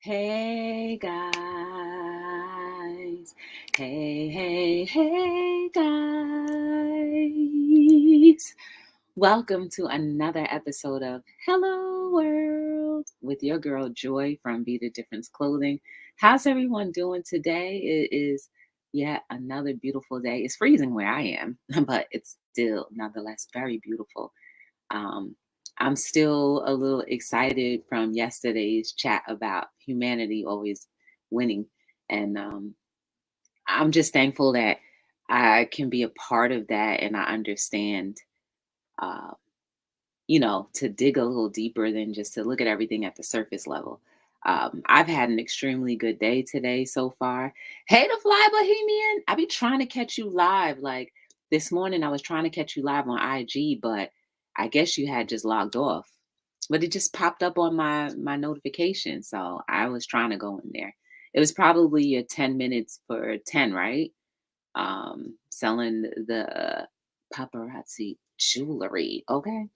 Hey guys. Hey guys. Welcome to another episode of Hello World with your girl Joy from Be the Difference Clothing. How's everyone doing today? It is yet another beautiful day. It's freezing where I am, but it's still nonetheless very beautiful. Um, I'm still a little excited from yesterday's chat about humanity always winning. And I'm just thankful that I can be a part of that and I understand, uh, to dig a little deeper than just to look at everything at the surface level. I've had an extremely good day today so far. Hey, the Fly Bohemian. I be trying to catch you live. Like this morning, I was trying to catch you live on IG, but I guess you had just logged off. But it just popped up on my notification, so I was trying to go in there. It was probably a 10 minutes for 10, right? Selling the paparazzi jewelry. Okay.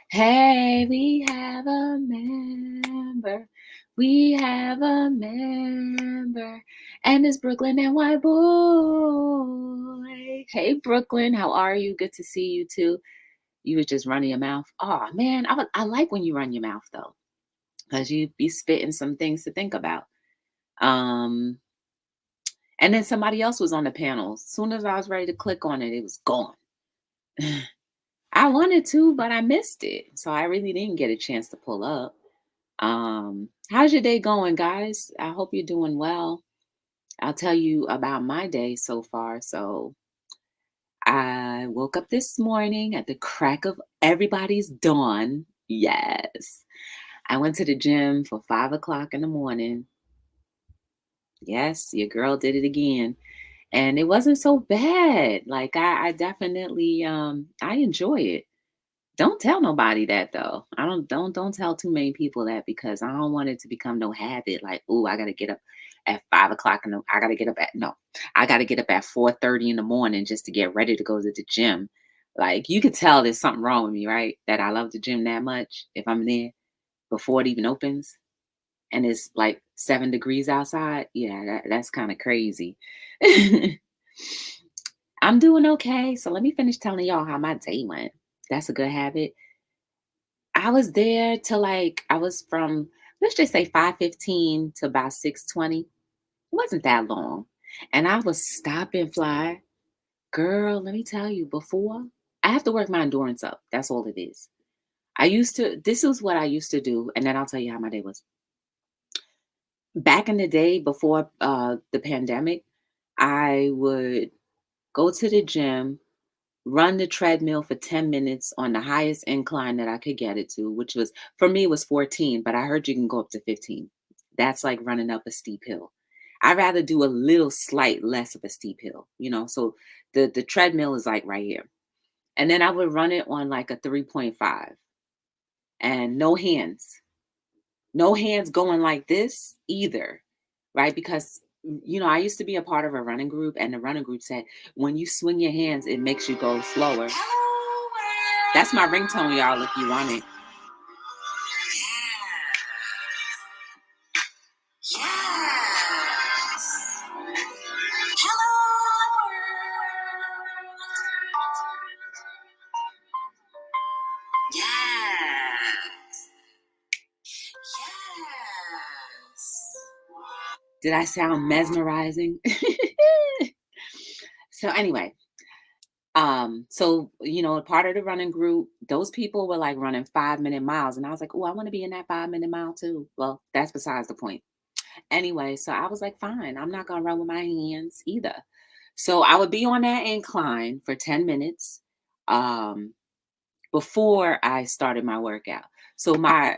Hey, we have a member. We have a member. And it's Brooklyn and White Boy. Hey, Brooklyn, how are you? Good to see you too. You was just running your mouth. Oh, man, I like when you run your mouth though, because you be spitting some things to think about. Um, and then somebody else was on the panel. As soon as I was ready to click on it, it was gone. I wanted to, but I missed it. So I really didn't get a chance to pull up. How's your day going, guys? I hope you're doing well. I'll tell you about my day so far. So I woke up this morning at the crack of everybody's dawn. Yes. I went to the gym for 5 o'clock in the morning. Yes, your girl did it again. And it wasn't so bad. Like I definitely I enjoy it. Don't tell nobody that though. I don't tell too many people that because I don't want it to become no habit. Like, oh, I gotta get up at 5 o'clock and I gotta get up at no, I gotta get up at 4:30 in the morning just to get ready to go to the gym. Like you could tell there's something wrong with me, right? That I love the gym that much if I'm there before it even opens and it's like 7 degrees outside. Yeah, that's kind of crazy. I'm doing okay. So let me finish telling y'all how my day went. That's a good habit. I was there till like I was from let's just say 5:15 to about 6:20. It wasn't that long. And I was stop and fly. Girl, let me tell you, before I have to work my endurance up. That's all it is. This is what I used to do, and then I'll tell you how my day was. Back in the day before the pandemic, I would go to the gym, run the treadmill for 10 minutes on the highest incline that I could get it to, which was for me was 14, but I heard you can go up to 15. That's like running up a steep hill. I'd rather do a little slight less of a steep hill, So the treadmill is like right here. And then I would run it on like a 3.5 and no hands. No hands going like this either, right? Because I used to be a part of a running group, and the running group said when you swing your hands, it makes you go slower. That's my ringtone, y'all, if you want it. Yes. Hello. Yes. Yes. Did I sound mesmerizing? So anyway, part of the running group, those people were like running 5-minute miles. And I was like, oh, I want to be in that 5-minute mile too. Well, that's besides the point. Anyway, so I was like, fine, I'm not gonna run with my hands either. So I would be on that incline for 10 minutes before I started my workout. So my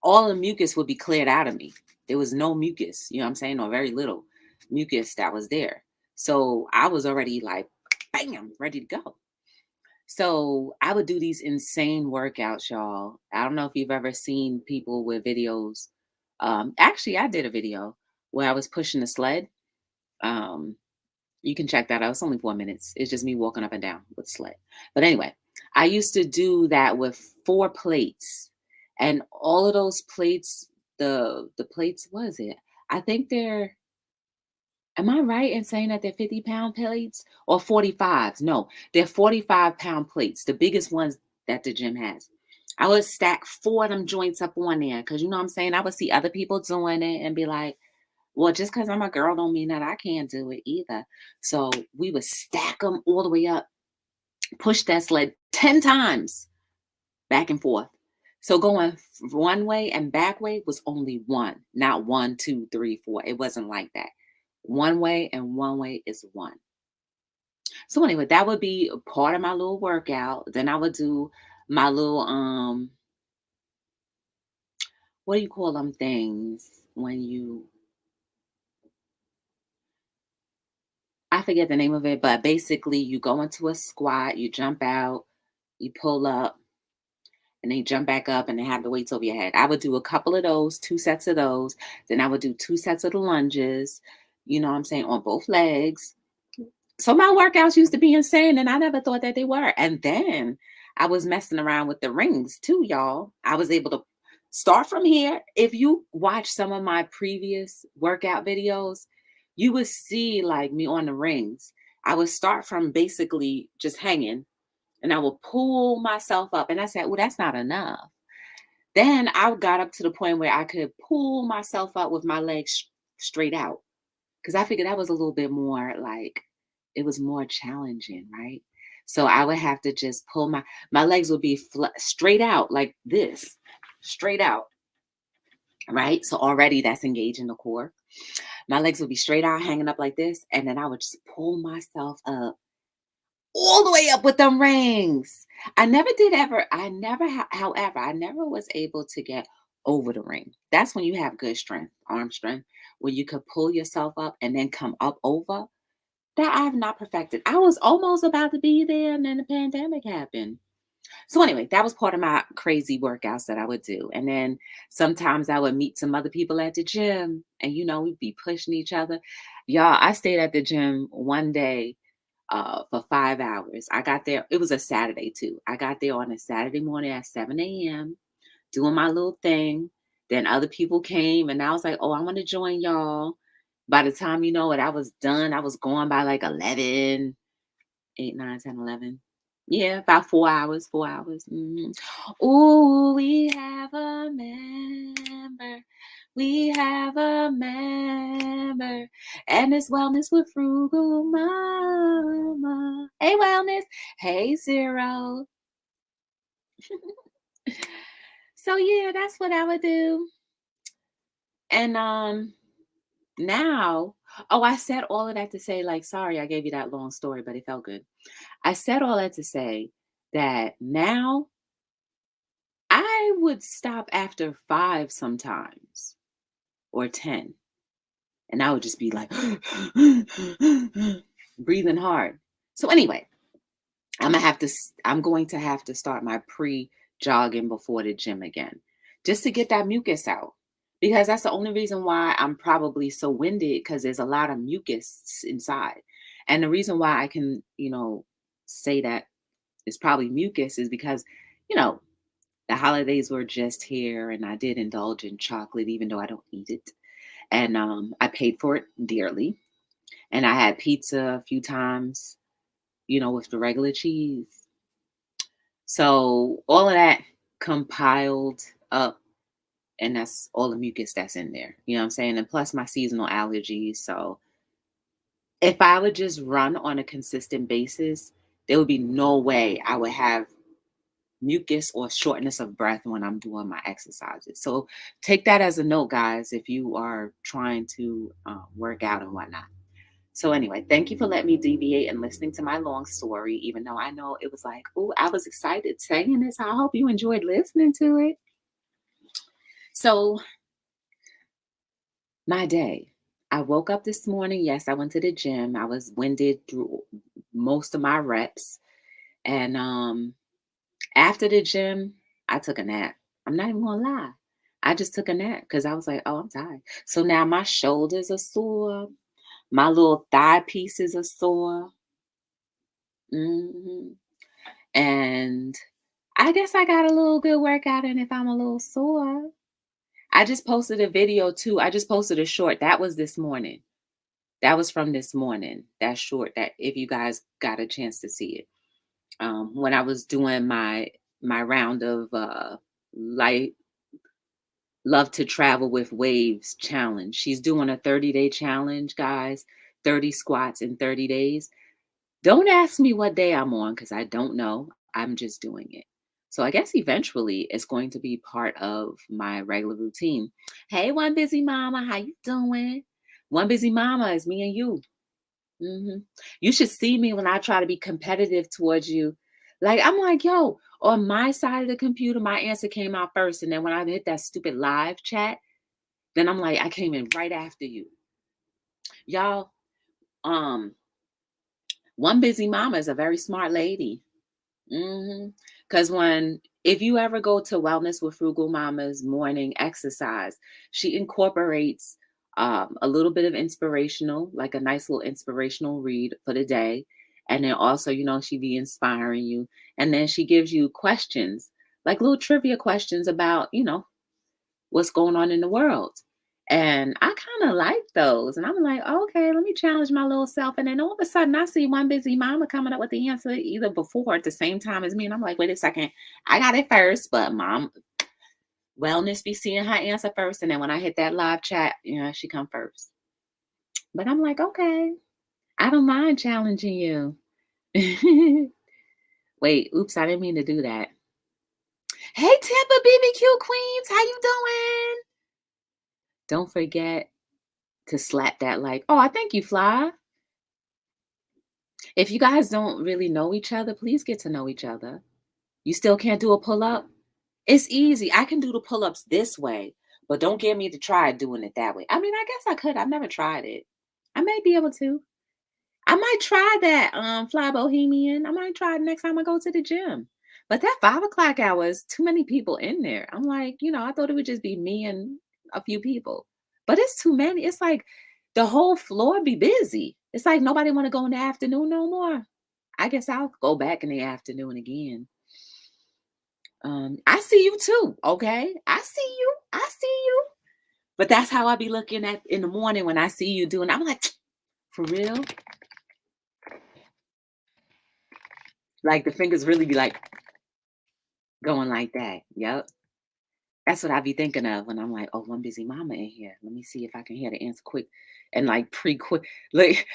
all the mucus would be cleared out of me. There was no mucus, you know what I'm saying, or very little mucus that was there. So I was already like, bam, ready to go. So I would do these insane workouts, y'all. I don't know if you've ever seen people with videos. Actually, I did a video where I was pushing the sled. Um, you can check that out. It's only 4 minutes. It's just me walking up and down with sled. But anyway, I used to do that with 4 plates. And all of those plates the plates, was it? I think they're am I right in saying that they're 50-pound plates or 45s? No, they're 45-pound plates, the biggest ones that the gym has. I would stack 4 of them joints up on there because you know what I'm saying? I would see other people doing it and be like, well, just because I'm a girl don't mean that I can't do it either. So we would stack them all the way up, push that sled 10 times back and forth. So going one way and back way was only one, not one, two, three, four. It wasn't like that. One way and one way is one. So anyway, that would be a part of my little workout. Then I would do my little what do you call them things when you I forget the name of it, but basically you go into a squat, you jump out, you pull up, and then you jump back up and then have the weights over your head. I would do a couple of those, 2 sets of those. Then I would do 2 sets of the lunges, you know what I'm saying, on both legs. So my workouts used to be insane, and I never thought that they were. And then I was messing around with the rings too, y'all. I was able to start from here. If you watch some of my previous workout videos, you would see like me on the rings. I would start from basically just hanging and I would pull myself up. And I said, well, that's not enough. Then I got up to the point where I could pull myself up with my legs straight out because I figured that was a little bit more like it was more challenging, right? So I would have to just pull my legs would be straight out like this, straight out, right? So already that's engaging the core. My legs would be straight out, hanging up like this, and then I would just pull myself up all the way up with them rings. I never did ever. I never, however, I never was able to get over the ring. That's when you have good strength, arm strength, where you could pull yourself up and then come up over. That I have not perfected. I was almost about to be there, and then the pandemic happened. So anyway, that was part of my crazy workouts that I would do. And then sometimes I would meet some other people at the gym, and we'd be pushing each other. Y'all, I stayed at the gym one day for 5 hours. I got there, it was a Saturday too. I got there on a Saturday morning at 7 a.m. doing my little thing. Then other people came and I was like, oh, I want to join y'all. By the time you know it, I was done. I was going by like 11, 8, 9, 10, 11. Yeah, about 4 hours, 4 hours. Oh, we have a member. We have a member. And it's Wellness with Frugal Mama. Hey, Wellness. Hey, Zero. So yeah, that's what I would do. And now, oh, I said all of that to say, like, sorry, I gave you that long story, but it felt good. I said all that to say that now I would stop after 5 sometimes or 10, and I would just be like breathing hard. So anyway, I'm going to have to start my pre-jogging before the gym again, just to get that mucus out. Because that's the only reason why I'm probably so winded because there's a lot of mucus inside. And the reason why I can, say that it's probably mucus is because, you know, the holidays were just here and I did indulge in chocolate even though I don't eat it. And I paid for it dearly. And I had pizza a few times, with the regular cheese. So all of that compiled up, and that's all the mucus that's in there. You know what I'm saying? And plus my seasonal allergies. So if I would just run on a consistent basis, there would be no way I would have mucus or shortness of breath when I'm doing my exercises. So take that as a note, guys, if you are trying to work out and whatnot. So anyway, thank you for letting me deviate and listening to my long story, even though I know it was like, oh, I was excited saying this. I hope you enjoyed listening to it. So my day. I woke up this morning. Yes, I went to the gym. I was winded through most of my reps. And after the gym, I took a nap. I'm not even gonna lie. I just took a nap because I was like, oh, I'm tired. So now my shoulders are sore. My little thigh pieces are sore. hmm And I guess I got a little good workout in if I'm a little sore. I just posted a video too. I just posted a short. That was this morning. That was from this morning. That short, that if you guys got a chance to see it. When I was doing my round of light love to travel with waves challenge. She's doing a 30-day challenge, guys. 30 squats in 30 days. Don't ask me what day I'm on because I don't know. I'm just doing it. So I guess eventually it's going to be part of my regular routine. Hey, one busy mama, how you doing? One busy mama is me and you. You should see me when I try to be competitive towards you. Like I'm like, yo, on my side of the computer, my answer came out first, and then when I hit that stupid live chat, then I'm like, I came in right after you, y'all. Um, one busy mama is a very smart lady. Because when if you ever go to Wellness with Frugal Mama's morning exercise, she incorporates a little bit of inspirational, like a nice little inspirational read for the day. And then also, she be inspiring you. And then she gives you questions, like little trivia questions about, what's going on in the world. And I kind of like those. And I'm like, okay, let me challenge my little self. And then all of a sudden, I see one busy mama coming up with the answer either before or at the same time as me. And I'm like, wait a second, I got it first, but mom, wellness be seeing her answer first. And then when I hit that live chat, she come first. But I'm like, okay, I don't mind challenging you. Wait, oops, I didn't mean to do that. Hey, Tampa BBQ Queens, how you doing? Don't forget to slap that like, oh, I thank you, Fly. If you guys don't really know each other, please get to know each other. You still can't do a pull up? It's easy. I can do the pull ups this way, but don't get me to try doing it that way. I mean, I guess I could. I've never tried it. I may be able to. I might try that, Fly Bohemian. I might try it next time I go to the gym. But that 5 o'clock hour is too many people in there. I'm like, I thought it would just be me and a few people. But it's too many. It's like the whole floor be busy. It's like nobody want to go in the afternoon no more. I guess I'll go back in the afternoon again. I see you too, okay? I see you. I see you. But that's how I be looking at in the morning when I see you doing. I'm like, for real? Like the fingers really be like going like that. Yep. That's what I be thinking of when I'm like, oh, one busy mama in here. Let me see if I can hear the answer quick and like pre-quick. Like,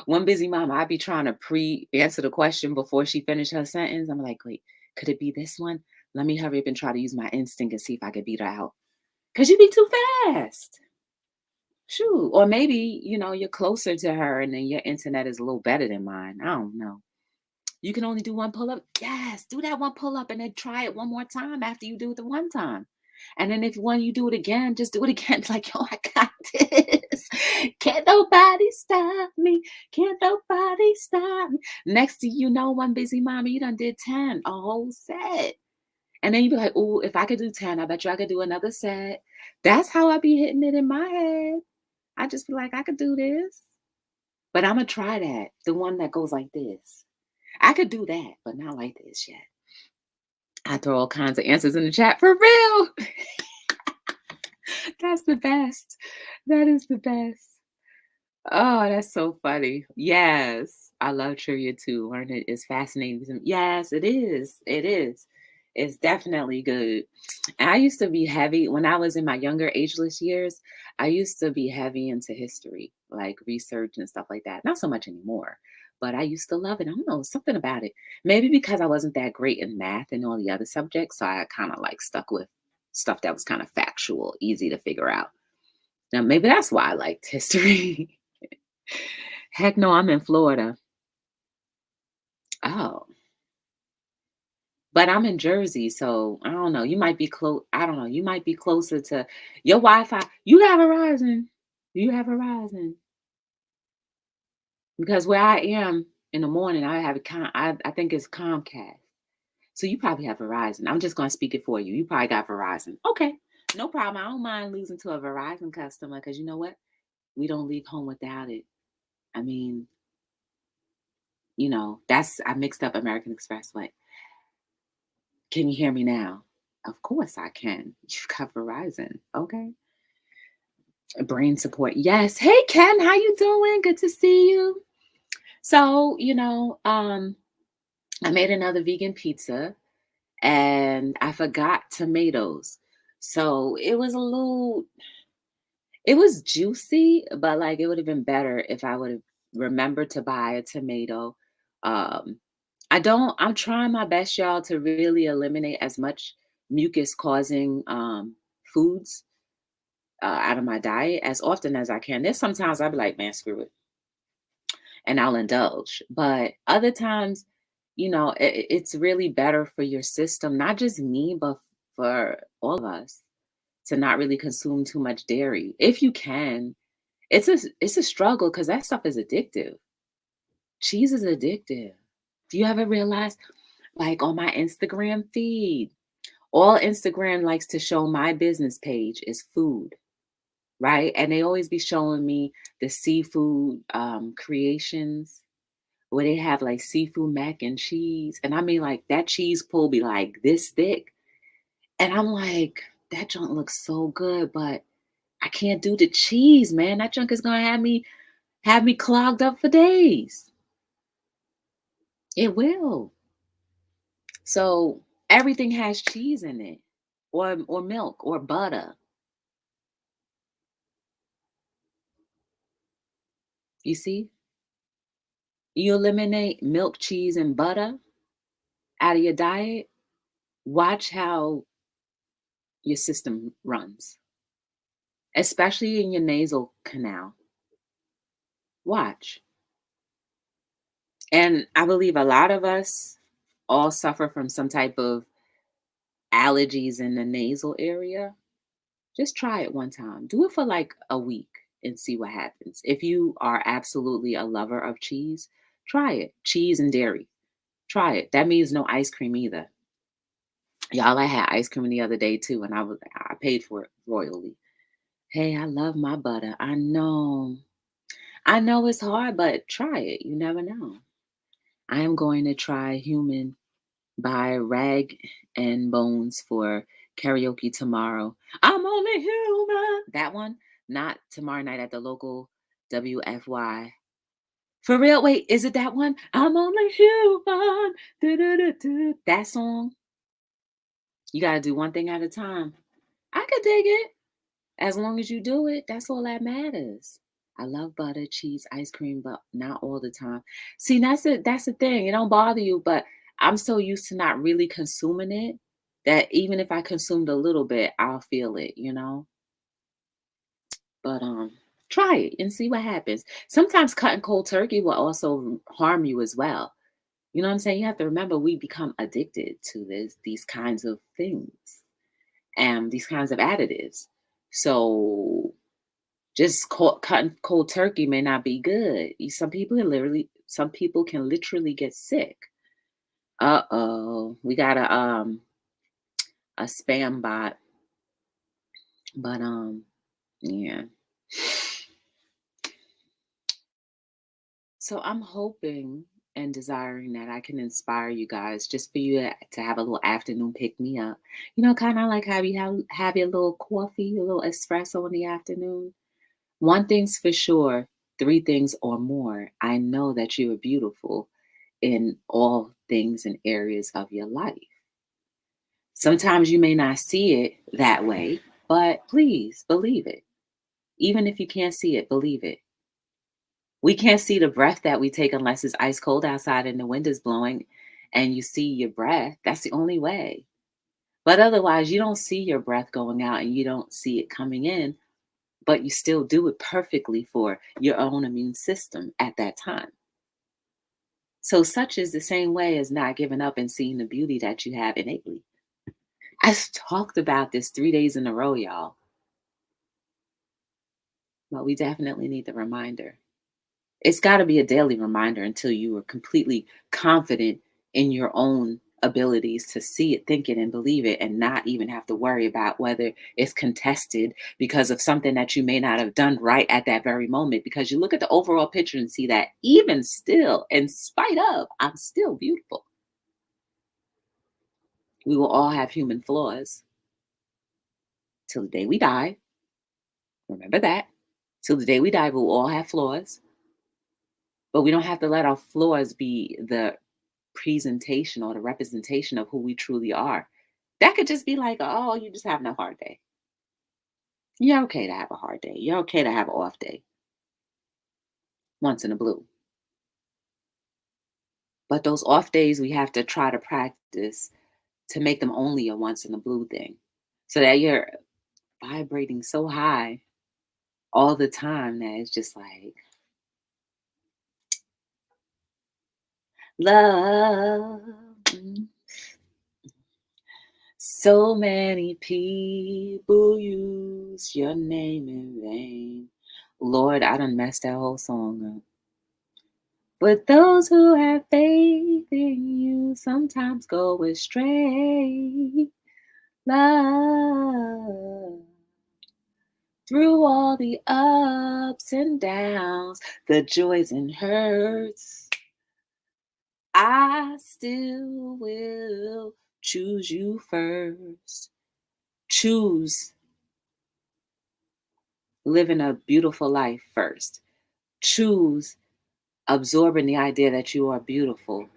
one busy mama, I be trying to pre-answer the question before she finish her sentence. I'm like, wait, could it be this one? Let me hurry up and try to use my instinct and see if I could beat her out. Cause you be too fast. Shoot. Or maybe, you're closer to her and then your internet is a little better than mine. I don't know. You can only do one pull up. Yes, do that one pull up and then try it one more time after you do it the one time. And then if when you do it again, just do it again. Like, yo, I got this. Can't nobody stop me. Can't nobody stop me. Next thing you know, one busy mama, you done did 10, a whole set. And then you be like, oh, if I could do 10, I bet you I could do another set. That's how I be hitting it in my head. I just be like, I could do this. But I'm going to try that. The one that goes like this. I could do that, but not like this yet. I throw all kinds of answers in the chat for real. That's the best. That is the best. Oh, that's so funny. Yes, I love trivia too. Learn it is fascinating. Yes, it is. It is. It's definitely good. And I used to be heavy when I was in my younger ageless years. I used to be heavy into history, like research and stuff like that. Not so much anymore, but I used to love it. I don't know, something about it. Maybe because I wasn't that great in math and all the other subjects, so I kind of like stuck with stuff that was kind of factual, easy to figure out. Now, maybe that's why I liked history. Heck no, I'm in Florida. Oh, but I'm in Jersey, so I don't know. You might be close. I don't know. You might be closer to your Wi-Fi. You have Verizon. You have Verizon because where I am in the morning, I have I think it's Comcast. So you probably have Verizon. I'm just gonna speak it for you. You probably got Verizon. Okay, no problem. I don't mind losing to a Verizon customer because you know what? We don't leave home without it. I mean, that's I mixed up American Express. What? Can you hear me now? Of course I can. You got Verizon. Okay. Brain support. Yes. Hey Ken, how you doing? Good to see you. So, I made another vegan pizza and I forgot tomatoes. So it was juicy, but like it would have been better if I would have remembered to buy a tomato. Um, I'm trying my best, y'all, to really eliminate as much mucus causing foods out of my diet as often as I can. There's sometimes I'll be like, man, screw it, and I'll indulge. But other times, it's really better for your system, not just me, but for all of us to not really consume too much dairy if you can. It's a struggle because that stuff is addictive. Cheese is addictive. Do you ever realize, like on my Instagram feed, all Instagram likes to show my business page is food, right? And they always be showing me the seafood creations where they have like seafood mac and cheese. And I mean, like that cheese pull be like this thick. And I'm like, that junk looks so good, but I can't do the cheese, man. That junk is gonna have me clogged up for days. It will. So everything has cheese in it, or milk or butter. You see? You eliminate milk, cheese, and butter out of your diet, watch how your system runs, especially in your nasal canal. Watch. And I believe a lot of us all suffer from some type of allergies in the nasal area. Just try it one time. Do it for like a week and see what happens. If you are absolutely a lover of cheese, try it. Cheese and dairy. Try it. That means no ice cream either. Y'all, I had ice cream the other day too, and I paid for it royally. Hey, I love my butter. I know. I know it's hard, but try it. You never know. I am going to try Human by Rag and Bones for karaoke tomorrow. I'm only human. That one, not tomorrow night at the local WFY. For real? Wait, is it that one? I'm only human. Do. That song. You got to do one thing at a time. I could dig it. As long as you do it, that's all that matters. I love butter, cheese, ice cream, but not all the time. See, that's it. That's the thing. It don't bother you, but I'm so used to not really consuming it that even if I consumed a little bit, I'll feel it. But try it and see what happens. Sometimes cutting cold turkey will also harm you as well. You know what I'm saying? You have to remember we become addicted to these kinds of things and these kinds of additives. So just cutting cold turkey may not be good. Some people can literally get sick. Uh-oh. We got a spam bot, but yeah. So I'm hoping and desiring that I can inspire you guys just for you to have a little afternoon pick me up. Kind of like how you have your little coffee, your little espresso in the afternoon. One thing's for sure, three things or more. I know that you are beautiful in all things and areas of your life. Sometimes you may not see it that way, but please believe it. Even if you can't see it, believe it. We can't see the breath that we take unless it's ice cold outside and the wind is blowing and you see your breath. That's the only way. But otherwise, you don't see your breath going out and you don't see it coming in, but you still do it perfectly for your own immune system at that time. So, such is the same way as not giving up and seeing the beauty that you have innately. I've talked about this 3 days in a row, y'all, but we definitely need the reminder. It's got to be a daily reminder until you are completely confident in your own abilities to see it, think it, and believe it, and not even have to worry about whether it's contested because of something that you may not have done right at that very moment. Because you look at the overall picture and see that even still, in spite of, I'm still beautiful. We will all have human flaws till the day we die. Remember that. Till the day we die, we'll all have flaws, but we don't have to let our flaws be the presentation or the representation of who we truly are. That could just be like, oh, you're just having a hard day. You're okay to have a hard day. You're okay to have an off day once in a blue. But those off days, we have to try to practice to make them only a once in a blue thing so that you're vibrating so high all the time that it's just like, love. So many people use your name in vain. Lord, I done messed that whole song up. But those who have faith in you sometimes go astray. Love. Through all the ups and downs, the joys and hurts, I still will choose you first. Choose living a beautiful life first. Choose absorbing the idea that you are beautiful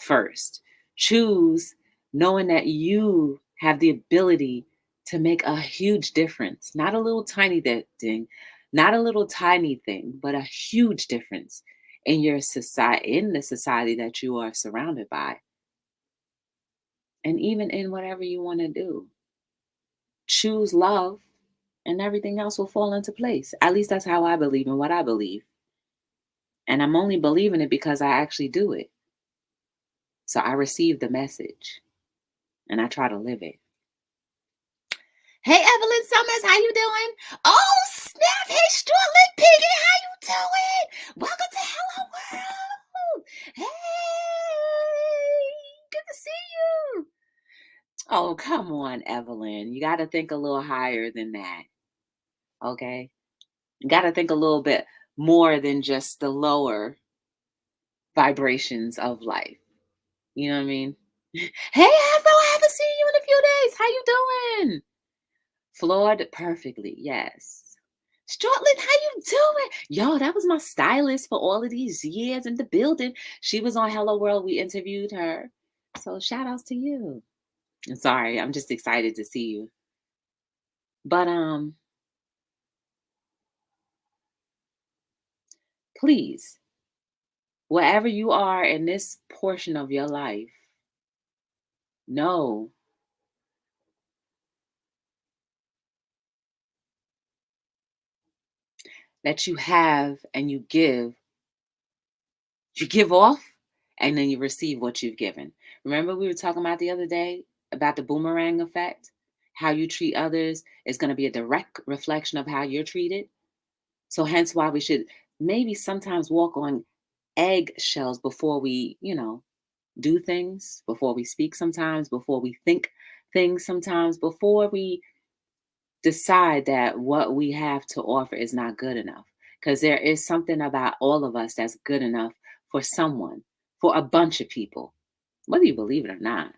first. Choose knowing that you have the ability to make a huge difference, not a little tiny thing, not a little tiny thing, but a huge difference in your society, in the society that you are surrounded by, and even in whatever you want to do. Choose love, and everything else will fall into place. At least that's how I believe in what I believe. And I'm only believing it because I actually do it. So I receive the message and I try to live it. Hey, Evelyn Summers, how you doing? Oh, snap. Hey, Struggling Piggy, how you doing? Welcome to Hello World. Hey, good to see you. Oh, come on, Evelyn. You got to think a little higher than that. Okay? You got to think a little bit more than just the lower vibrations of life. You know what I mean? Hey, Afro, I haven't seen you in a few days. How you doing? Flawed perfectly, yes. Struggling, how you doing? Yo, that was my stylist for all of these years in the building. She was on Hello World. We interviewed her. So shout outs to you. I'm sorry, I'm just excited to see you. But please, wherever you are in this portion of your life, know that you have and you give off and then you receive what you've given. Remember, we were talking about the other day about the boomerang effect? How you treat others is going to be a direct reflection of how you're treated. So, hence why we should maybe sometimes walk on eggshells before we, do things, before we speak sometimes, before we think things sometimes, before we decide that what we have to offer is not good enough. Because there is something about all of us that's good enough for someone, for a bunch of people, whether you believe it or not.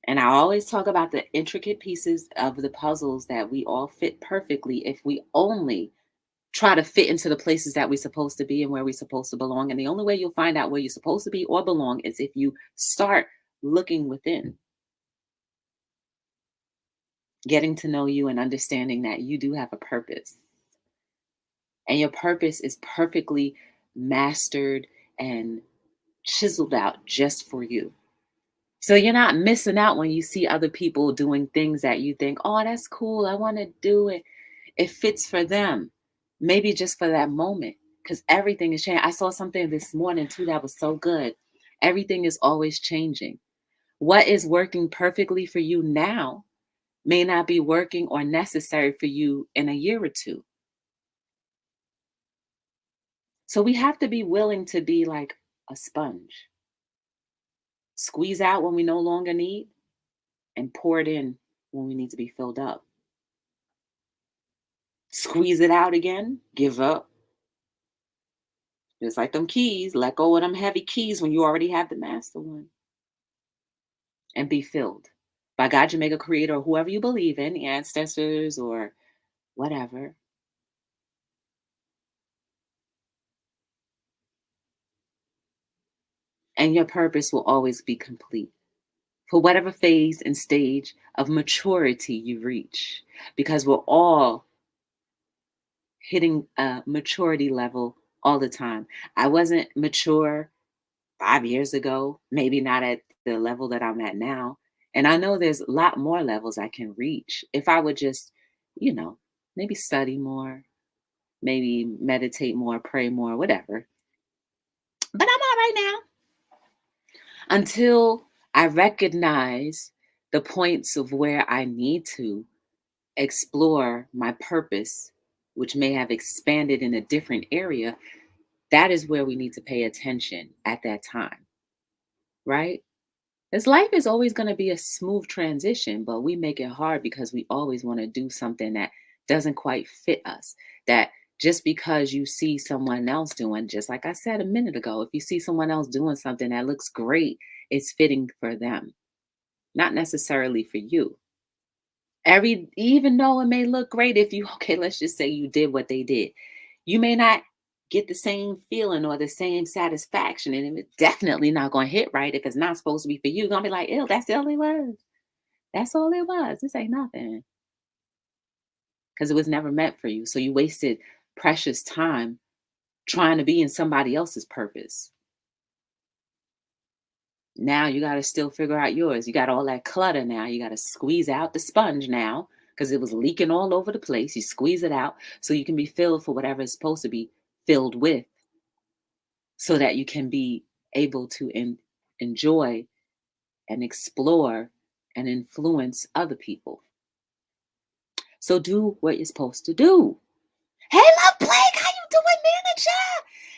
And I always talk about the intricate pieces of the puzzles that we all fit perfectly if we only try to fit into the places that we're supposed to be and where we're supposed to belong. And the only way you'll find out where you're supposed to be or belong is if you start looking within, getting to know you and understanding that you do have a purpose. And your purpose is perfectly mastered and chiseled out just for you. So you're not missing out when you see other people doing things that you think, oh, that's cool. I want to do it. It fits for them. Maybe just for that moment. Because everything is changing. I saw something this morning too that was so good. Everything is always changing. What is working perfectly for you now may not be working or necessary for you in a year or two. So we have to be willing to be like a sponge. Squeeze out when we no longer need and pour it in when we need to be filled up. Squeeze it out again, give up. Just like them keys, let go of them heavy keys when you already have the master one. and be filled by God, Jamaica creator, or whoever you believe in, the ancestors or whatever. And your purpose will always be complete for whatever phase and stage of maturity you reach, because we're all hitting a maturity level all the time. I wasn't mature 5 years ago, maybe not at the level that I'm at now. And I know there's a lot more levels I can reach if I would just, you know, maybe study more, maybe meditate more, pray more, whatever. But I'm all right now until I recognize the points of where I need to explore my purpose, which may have expanded in a different area. That is where we need to pay attention at that time, right? Because life is always going to be a smooth transition, but we make it hard because we always want to do something that doesn't quite fit us. That just because you see someone else doing, just like I said a minute ago, if you see someone else doing something that looks great, it's fitting for them, not necessarily for you. Even though it may look great, if you, okay, let's just say you did what they did, you may not get the same feeling or the same satisfaction, and it's definitely not going to hit right if it's not supposed to be for you. You're going to be like, ew, that's all it was. That's all it was. This ain't nothing, because it was never meant for you. So you wasted precious time trying to be in somebody else's purpose. Now you got to still figure out yours. You got all that clutter now. You got to squeeze out the sponge now because it was leaking all over the place. You squeeze it out so you can be filled for whatever it's supposed to be filled with, so that you can be able to enjoy and explore and influence other people. So do what you're supposed to do. Hey, Love Blake, how you doing, manager?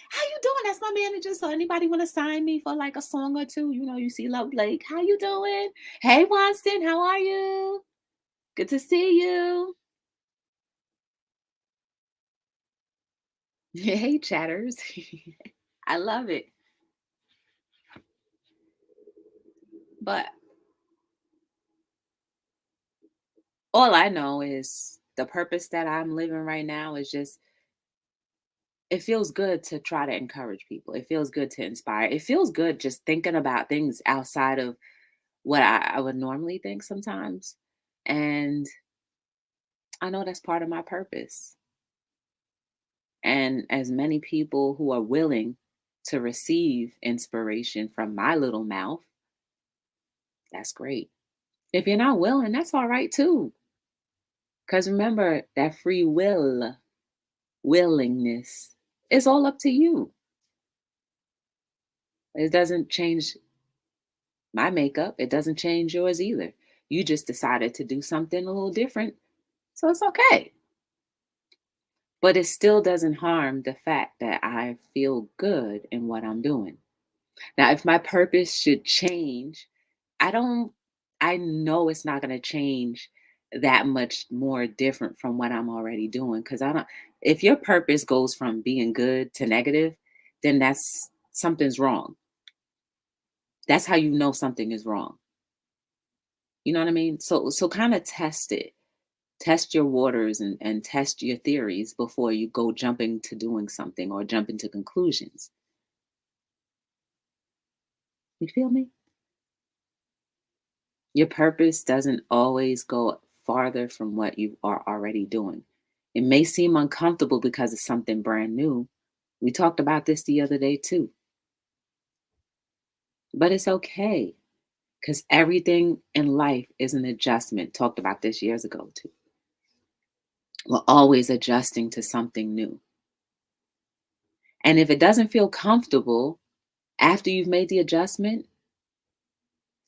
How you doing? That's my manager. So anybody want to sign me for like a song or two? You know, you see Love Blake. How you doing? Hey, Winston, how are you? Good to see you. Hey, chatters. I love it. But all I know is the purpose that I'm living right now is just, it feels good to try to encourage people. It feels good to inspire. It feels good just thinking about things outside of what I would normally think sometimes. And I know that's part of my purpose. And as many people who are willing to receive inspiration from my little mouth, that's great. If you're not willing, that's all right too. Because remember that free will, willingness, is all up to you. It doesn't change my makeup, it doesn't change yours either. You just decided to do something a little different. So it's okay. But it still doesn't harm the fact that I feel good in what I'm doing. Now, if my purpose should change, I don't, I know it's not going to change that much more different from what I'm already doing. Cause I don't, if your purpose goes from being good to negative, then that's something's wrong. That's how you know something is wrong. You know what I mean? So kind of test it. Test your waters and test your theories before you go jumping to doing something or jumping to conclusions. You feel me? Your purpose doesn't always go farther from what you are already doing. It may seem uncomfortable because it's something brand new. We talked about this the other day too, but it's okay because everything in life is an adjustment. Talked about this years ago too. We're always adjusting to something new. And if it doesn't feel comfortable after you've made the adjustment,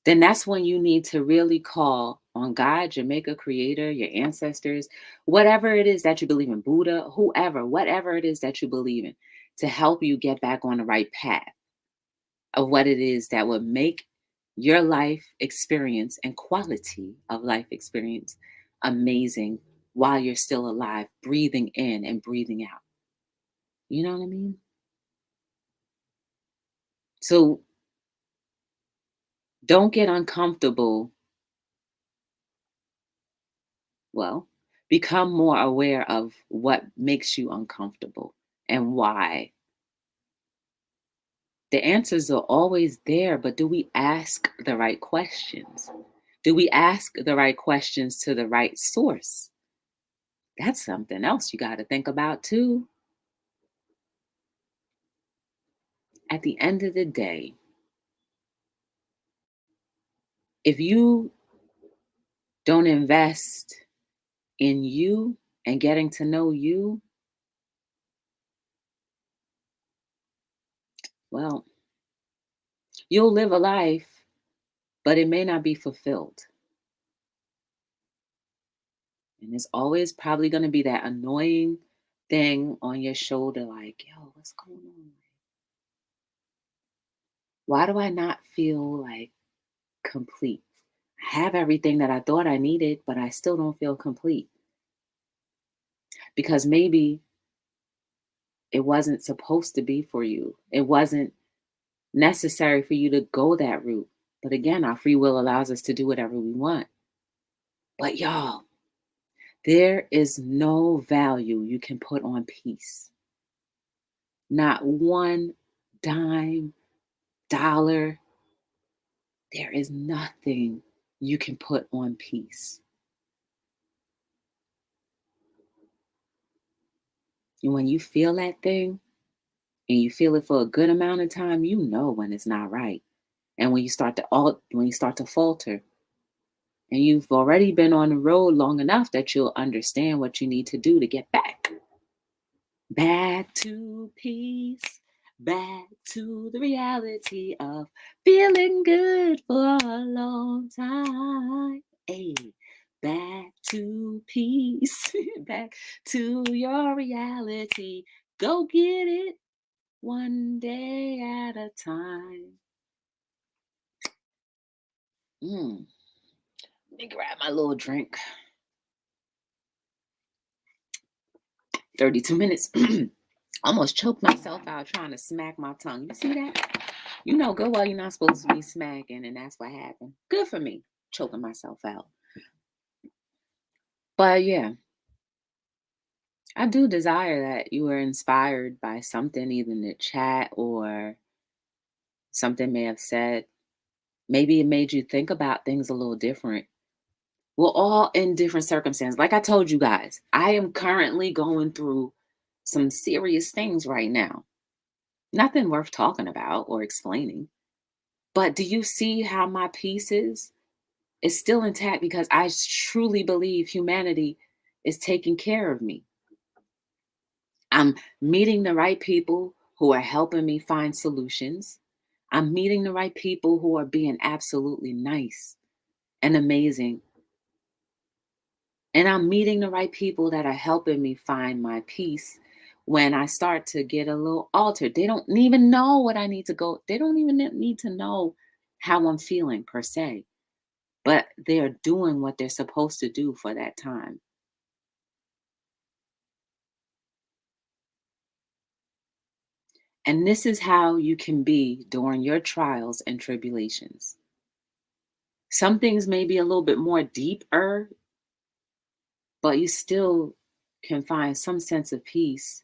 then that's when you need to really call on God, your maker, creator, your ancestors, whatever it is that you believe in, Buddha, whoever, whatever it is that you believe in, to help you get back on the right path of what it is that would make your life experience and quality of life experience amazing while you're still alive, breathing in and breathing out. You know what I mean? So Don't get uncomfortable. Well, become more aware of what makes you uncomfortable and why. The answers are always there, but do we ask the right questions? Do we ask the right questions to the right source? That's something else you got to think about too. At the end of the day, if you don't invest in you and getting to know you, well, you'll live a life, but it may not be fulfilled. And it's always probably going to be that annoying thing on your shoulder like, yo, what's going on? Why do I not feel like complete? I have everything that I thought I needed, but I still don't feel complete because maybe it wasn't supposed to be for you. It wasn't necessary for you to go that route. But again, our free will allows us to do whatever we want. But y'all, there is no value you can put on peace. Not one dime, dollar. There is nothing you can put on peace. And when you feel that thing and you feel it for a good amount of time, you know when it's not right. And when you start to falter, and you've already been on the road long enough that you'll understand what you need to do to get back to peace, back to the reality of feeling good for a long time. Hey, back to peace, back to your reality. Go get it one day at a time. Let me grab my little drink. 32 minutes. Almost choked myself out trying to smack my tongue. You see that? You know good well you're not supposed to be smacking, and that's what happened. Good for me, choking myself out. But yeah, I do desire that you were inspired by something, either in the chat or something may have said. Maybe it made you think about things a little different. We're all in different circumstances. Like I told you guys, I am currently going through some serious things right now. Nothing worth talking about or explaining. But do you see how my peace is? It's still intact because I truly believe humanity is taking care of me. I'm meeting the right people who are helping me find solutions. I'm meeting the right people who are being absolutely nice and amazing. And I'm meeting the right people that are helping me find my peace when I start to get a little altered. They don't even know what I need to go. They don't even need to know how I'm feeling per se, but they're doing what they're supposed to do for that time. And this is how you can be during your trials and tribulations. Some things may be a little bit more deeper, but you still can find some sense of peace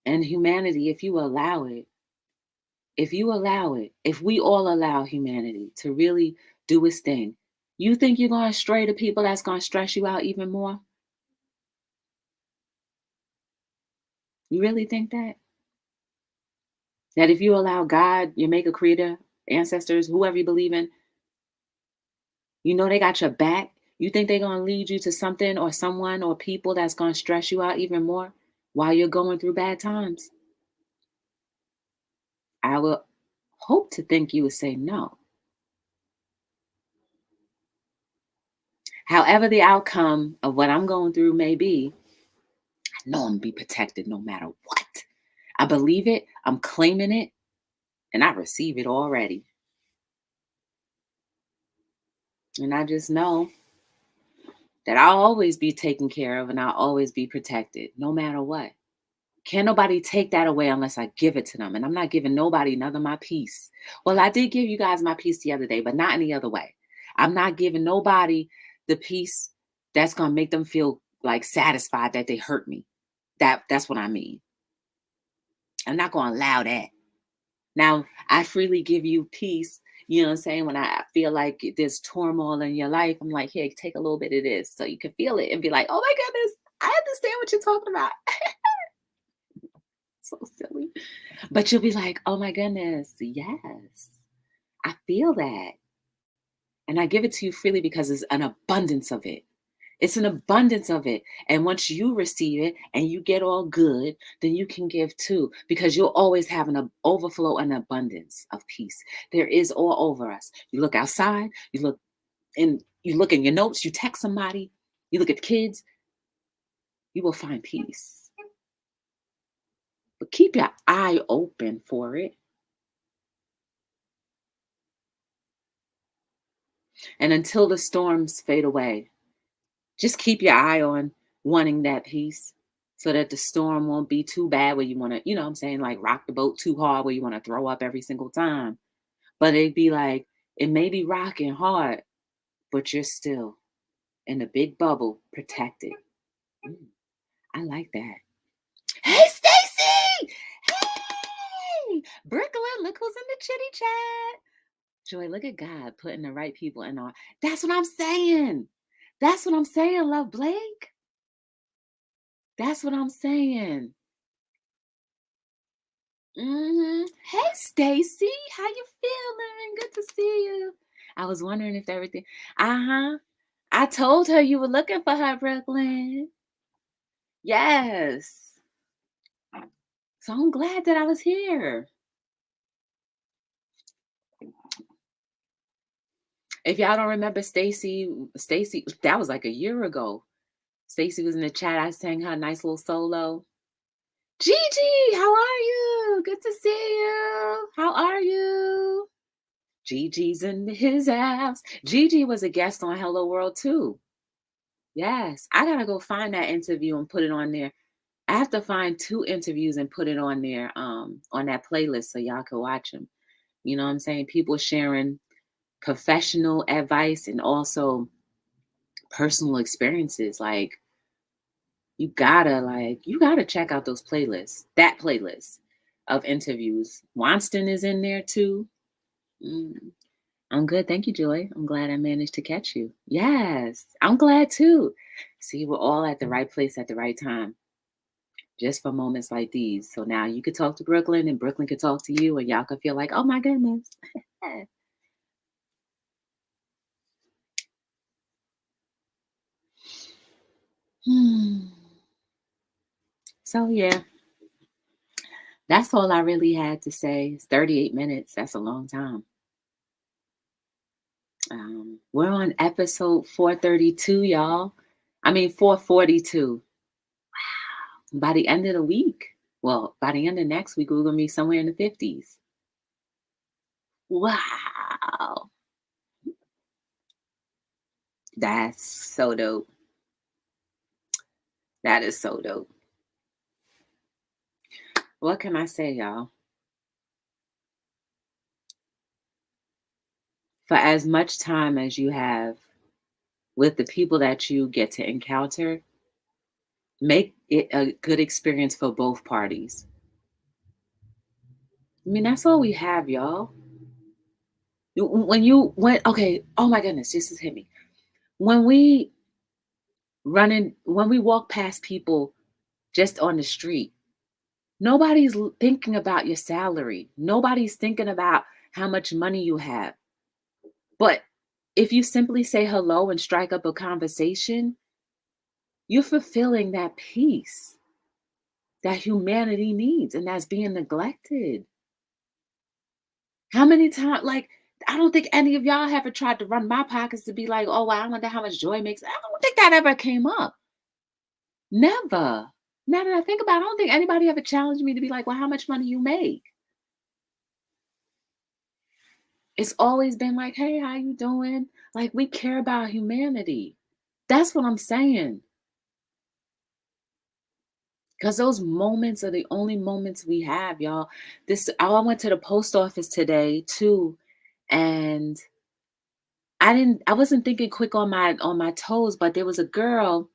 and humanity if you allow it. If you allow it, if we all allow humanity to really do its thing, you think you're going to stray to people that's going to stress you out even more? You really think that? That if you allow God, your maker, creator, ancestors, whoever you believe in, you know they got your back. You think they're going to lead you to something or someone or people that's going to stress you out even more while you're going through bad times? I would hope to think you would say no. However, the outcome of what I'm going through may be, I know I'm going to be protected no matter what. I believe it, I'm claiming it, and I receive it already. And I just know that I'll always be taken care of and I'll always be protected no matter what. Can't nobody take that away unless I give it to them. And I'm not giving nobody none of my peace. Well, I did give you guys my peace the other day, but not any other way. I'm not giving nobody the peace that's gonna make them feel like satisfied that they hurt me. That's what I mean. I'm not gonna allow that. Now, I freely give you peace, you know what I'm saying? When I feel like there's turmoil in your life, I'm like, here, take a little bit of this so you can feel it and be like, oh my goodness, I understand what you're talking about. So silly. But you'll be like, oh my goodness, yes, I feel that. And I give it to you freely because it's an abundance of it. It's an abundance of it. And once you receive it and you get all good, then you can give too, because you'll always have an overflow and abundance of peace. There is all over us. You look outside, you look in your notes, you text somebody, you look at the kids, you will find peace. But keep your eye open for it. And until the storms fade away, just keep your eye on wanting that peace so that the storm won't be too bad where you want to, you know what I'm saying, like rock the boat too hard where you want to throw up every single time. But it'd be like, it may be rocking hard, but you're still in a big bubble protected. I like that. Hey, Stacy! Hey! Brooklyn, look who's in the chitty chat. Joy, look at God putting the right people in our. That's what I'm saying. That's what I'm saying, Love Blake. That's what I'm saying. Hey, Stacy, how you feeling? Good to see you. I was wondering if everything. I told her you were looking for her, Brooklyn. Yes. So I'm glad that I was here. If y'all don't remember Stacy, that was like a year ago. Stacy was in the chat. I sang her a nice little solo. Gigi, how are you? Good to see you. How are you? Gigi's in his house. Gigi was a guest on Hello World too. Yes, I gotta go find that interview and put it on there. I have to find 2 interviews and put it on there, on that playlist so y'all can watch them. You know what I'm saying? People sharing professional advice and also personal experiences. Like you gotta check out those playlists. That playlist of interviews. Wanston is in there too. Mm. I'm good. Thank you, Joy. I'm glad I managed to catch you. Yes, I'm glad too. See, we're all at the right place at the right time, just for moments like these. So now you could talk to Brooklyn and Brooklyn could talk to you, and y'all could feel like, oh my goodness. So, yeah, that's all I really had to say. It's 38 minutes. That's a long time. We're on episode 432, y'all. I mean, 442. Wow. By the end of the week, well, by the end of next week, we're going to be somewhere in the 50s. Wow. That's so dope. That is so dope. What can I say, y'all? For as much time as you have with the people that you get to encounter, make it a good experience for both parties. I mean, that's all we have, y'all. Okay, oh my goodness, this has hit me. When we when we walk past people just on the street, nobody's thinking about your salary. Nobody's thinking about how much money you have. But if you simply say hello and strike up a conversation, you're fulfilling that peace that humanity needs and that's being neglected. How many times, like, I don't think any of y'all ever tried to run my pockets to be like, oh, well, I wonder how much Joy makes. I don't think that ever came up. Never. Now that I think about it, I don't think anybody ever challenged me to be like, well, how much money you make? It's always been like, hey, how you doing? Like, we care about humanity. That's what I'm saying. Because those moments are the only moments we have, y'all. I went to the post office today too, and I wasn't thinking quick on my toes, but there was a girl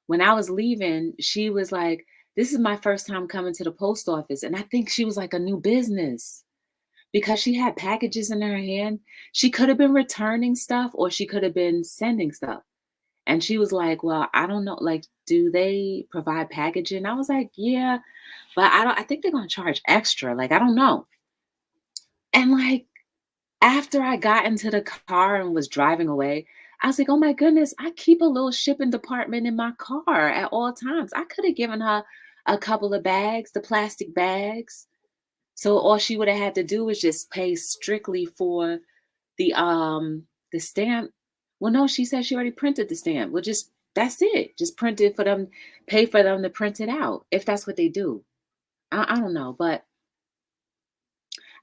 when I was leaving, she was like, "This is my first time coming to the post office." And I think she was like a new business because she had packages in her hand. She could have been returning stuff or she could have been sending stuff. And she was like, "Well, I don't know, like, do they provide packaging?" I was like, "Yeah, but I think they're gonna charge extra. Like, I don't know." And like after I got into the car and was driving away, I was like, "Oh my goodness, I keep a little shipping department in my car at all times." I could have given her a couple of bags, the plastic bags. So all she would have had to do was just pay strictly for the stamp. Well, no, she said she already printed the stamp. Well, just that's it. Just print it for them, pay for them to print it out if that's what they do. I don't know, but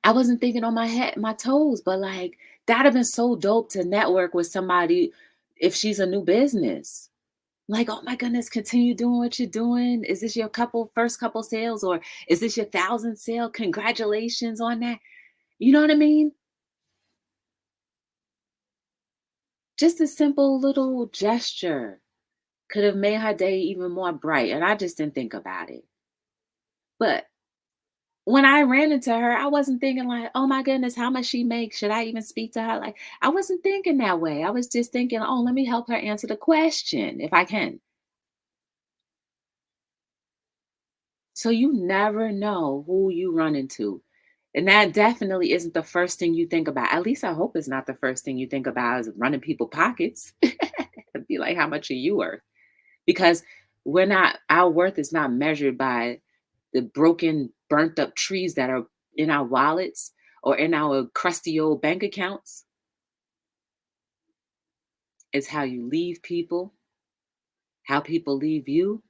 I wasn't thinking on my toes, but like that'd have been so dope to network with somebody if she's a new business. Like, oh my goodness, continue doing what you're doing. Is this your first couple sales, or is this your 1,000th sale? Congratulations on that. You know what I mean? Just a simple little gesture could have made her day even more bright. And I just didn't think about it. But when I ran into her, I wasn't thinking like, oh my goodness, how much she makes. Should I even speak to her? Like, I wasn't thinking that way. I was just thinking, oh, let me help her answer the question if I can. So you never know who you run into. And that definitely isn't the first thing you think about. At least I hope it's not the first thing you think about is running people pockets. It'd be like, how much are you worth? Because our worth is not measured by the broken, burnt up trees that are in our wallets or in our crusty old bank accounts. It's how you leave people, how people leave you,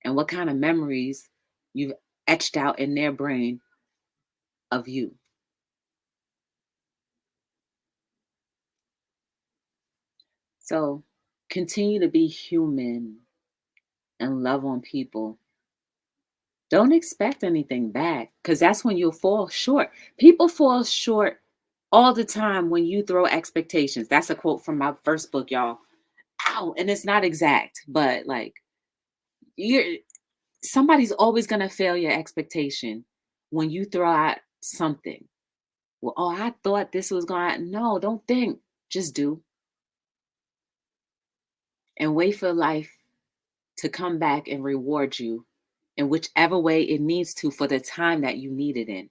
and what kind of memories you've etched out in their brain of you. So continue to be human and love on people. Don't expect anything back because that's when you'll fall short. People fall short all the time when you throw expectations. That's a quote from my first book, y'all. Ow, and it's not exact, but like you're somebody's always gonna fail your expectation when you throw out something. Well, oh, I thought this was gonna no, don't think. Just do and wait for life to come back and reward you in whichever way it needs to for the time that you need it in.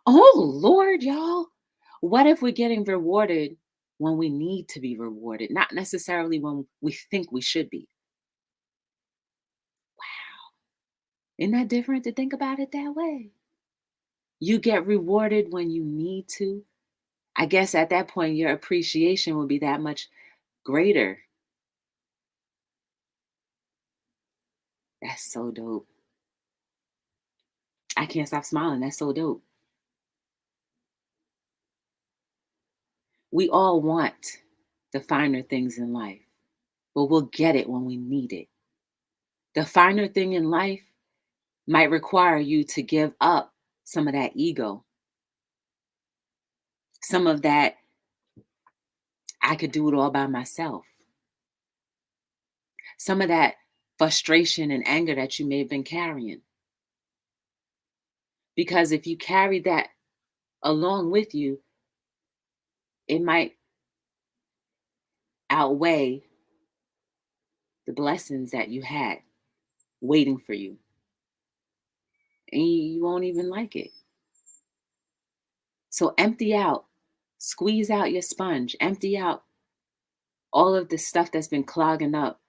Oh Lord, y'all. What if we're getting rewarded when we need to be rewarded, not necessarily when we think we should be? Isn't that different to think about it that way? You get rewarded when you need to. I guess at that point, your appreciation will be that much greater. That's so dope. I can't stop smiling. That's so dope. We all want the finer things in life, but we'll get it when we need it. The finer thing in life might require you to give up some of that ego, some of that, I could do it all by myself, some of that frustration and anger that you may have been carrying. Because if you carry that along with you, it might outweigh the blessings that you had waiting for you. And you won't even like it. So empty out, squeeze out your sponge, empty out all of the stuff that's been clogging up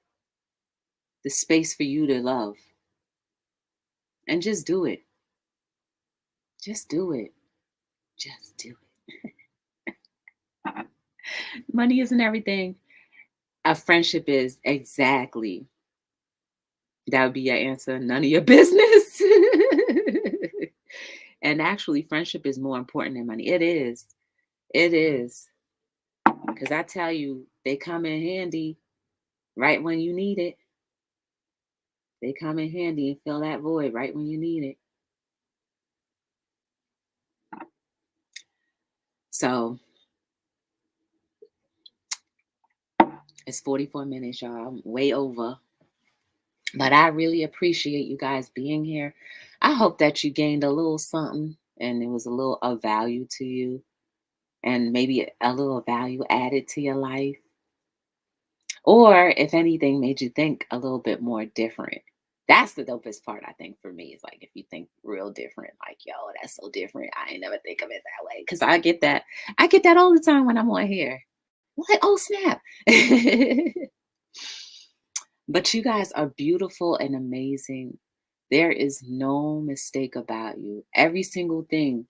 the space for you to love. And just do it. Just do it. Just do it. Money isn't everything. A friendship is exactly. That would be your answer. None of your business. And actually, friendship is more important than money. It is. It is. Because I tell you, they come in handy right when you need it. They come in handy and fill that void right when you need it. So it's 44 minutes, y'all. I'm way over. But I really appreciate you guys being here. I hope that you gained a little something and it was a little of value to you and maybe a little value added to your life. Or if anything, made you think a little bit more different. That's the dopest part, I think, for me. Is like if you think real different, like, yo, that's so different. I ain't never think of it that way. Cause I get that. I get that all the time when I'm on here. Like, oh snap. But you guys are beautiful and amazing. There is no mistake about you. Every single thing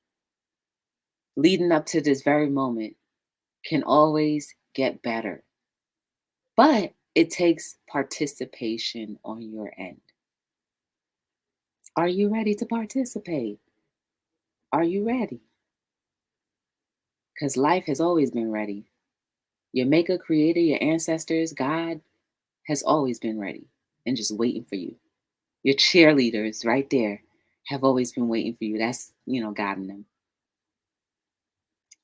leading up to this very moment can always get better. But it takes participation on your end. Are you ready to participate? Are you ready? Because life has always been ready. Your maker, creator, your ancestors, God has always been ready and just waiting for you. Your cheerleaders right there have always been waiting for you. That's, guiding them.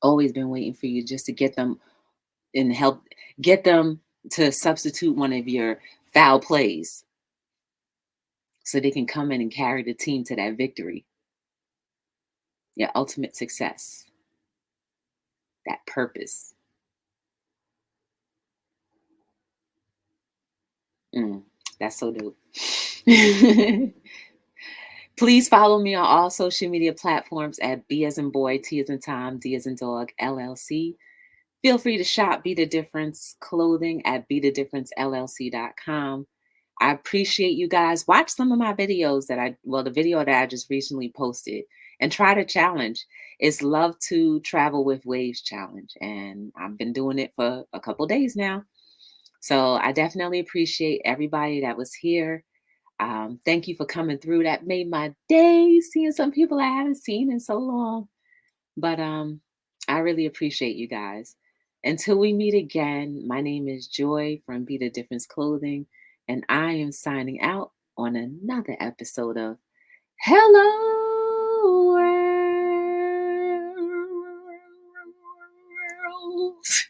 Always been waiting for you just to get them and help get them to substitute one of your foul plays so they can come in and carry the team to that victory. Your ultimate success, that purpose. That's so dope. Please follow me on all social media platforms at B as in boy, T as in Tom, D as in dog, LLC. Feel free to shop Be the Difference clothing at btdifferencellc.com. I appreciate you guys. Watch some of my videos the video that I just recently posted and try the challenge. It's Love to Travel with Waves challenge. And I've been doing it for a couple days now. So I definitely appreciate everybody that was here. Thank you for coming through. That made my day, seeing some people I haven't seen in so long. But I really appreciate you guys. Until we meet again, my name is Joy from Be the Difference Clothing, and I am signing out on another episode of Hello